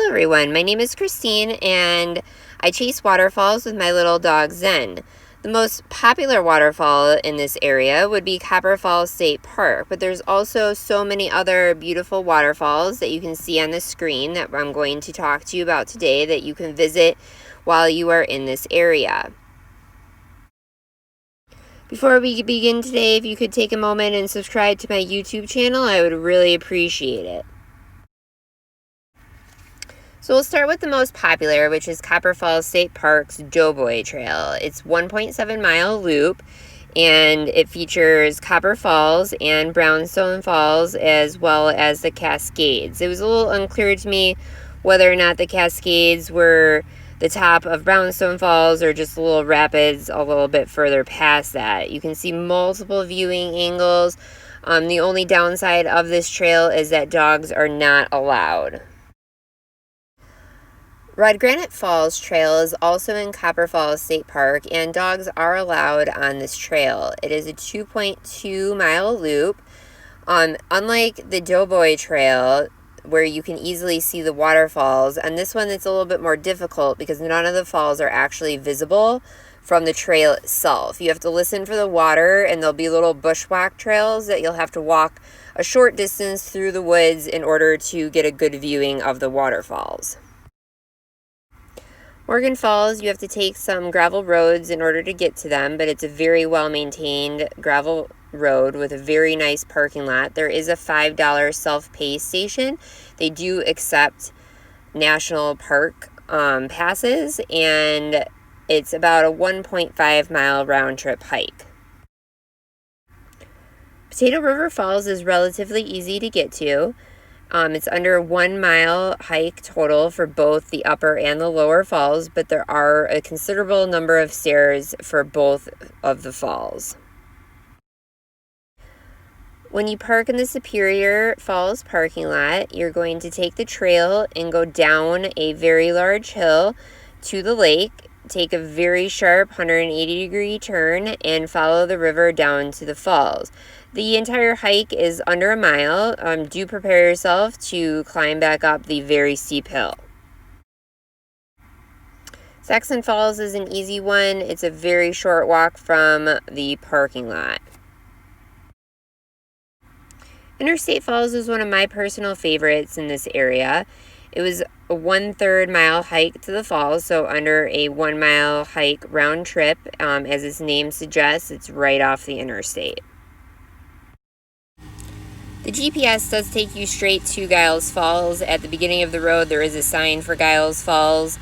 Hello everyone, my name is Christine and I chase waterfalls with my little dog Zen. The most popular waterfall in this area would be CopperFalls State Park, but there's also so many other beautiful waterfalls that you can see on the screen that I'm going to talk to you about today that you can visit while you are in this area. Before we begin today, if you could take a moment and subscribe to my YouTube channel, I would really appreciate it. So we'll start with the most popular, which is CopperFalls State Park's Doughboy Trail. It's 1.7 mile loop, and it features CopperFalls and Brownstone Falls as well as the Cascades. It was a little unclear to me whether or not the Cascades were the top of Brownstone Falls or just a little rapids a little bit further past that. You can see multiple viewing angles. The only downside of this trail is that dogs are not allowed. Granite Falls Trail is also in CopperFalls State Park, and dogs are allowed on this trail. It is a 2.2 mile loop. Unlike the Doughboy Trail, where you can easily see the waterfalls, on this one it's a little bit more difficult because none of the falls are actually visible from the trail itself. You have to listen for the water, and there'll be little bushwhack trails that you'll have to walk a short distance through the woods in order to get a good viewing of the waterfalls. Morgan Falls, you have to take some gravel roads in order to get to them, but it's a very well-maintained gravel road with a very nice parking lot. There is a $5 self-pay station. They do accept national park passes, and it's about a 1.5 mile round-trip hike. Potato River Falls is relatively easy to get to. It's under a 1 mile hike total for both the upper and the lower falls, but there are a considerable number of stairs for both of the falls. When you park in the Superior Falls parking lot, you're going to take the trail and go down a very large hill to the lake, take a very sharp 180-degree turn, and follow the river down to the falls. The entire hike is under a mile. Do prepare yourself to climb back up the very steep hill. Saxon Falls is an easy one. It's a very short walk from the parking lot. Interstate Falls is one of my personal favorites in this area. It was a 1/3 mile hike to the falls, so under a 1 mile hike round trip. As its name suggests, it's right off the interstate. The GPS does take you straight to Gile's Falls. At the beginning of the road, there is a sign for Gile's Falls,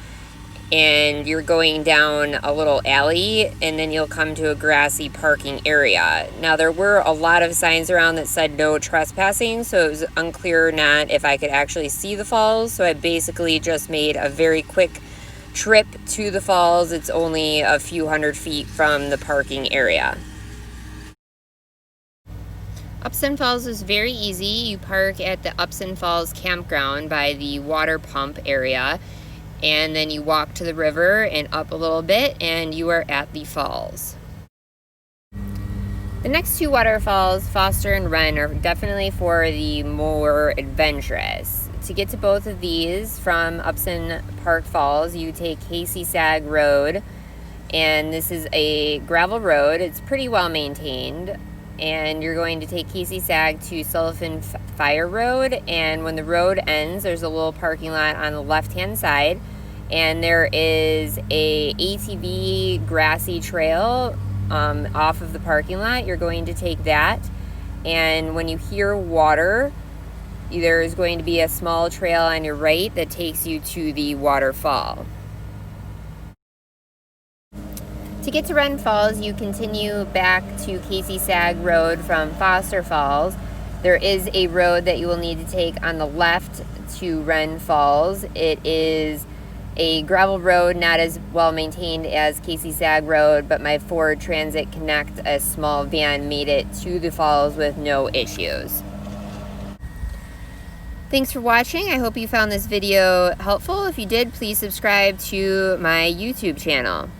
and you're going down a little alley, and then you'll come to a grassy parking area. Now, there were a lot of signs around that said no trespassing, so it was unclear or not if I could actually see the falls, so I basically just made a very quick trip to the falls. It's only a few hundred feet from the parking area. Upson Falls is very easy. You park at the Upson Falls campground by the water pump area, and then you walk to the river and up a little bit, and you are at the falls. The next two waterfalls, Foster and Wren, are definitely for the more adventurous. To get to both of these from Upson Park Falls, you take Casey Sag Road, and this is a gravel road. It's pretty well maintained. And you're going to take Casey Sag to Sullivan Fire Road, and when the road ends, there's a little parking lot on the left-hand side, and there is a ATV grassy trail off of the parking lot. You're going to take that, and when you hear water, there is going to be a small trail on your right that takes you to the waterfall. To get to Wren Falls, you continue back to Casey Sag Road from Foster Falls. There is a road that you will need to take on the left to Wren Falls. It is a gravel road, not as well maintained as Casey Sag Road, but my Ford Transit Connect, a small van, made it to the falls with no issues. Thanks for watching. I hope you found this video helpful. If you did, please subscribe to my YouTube channel.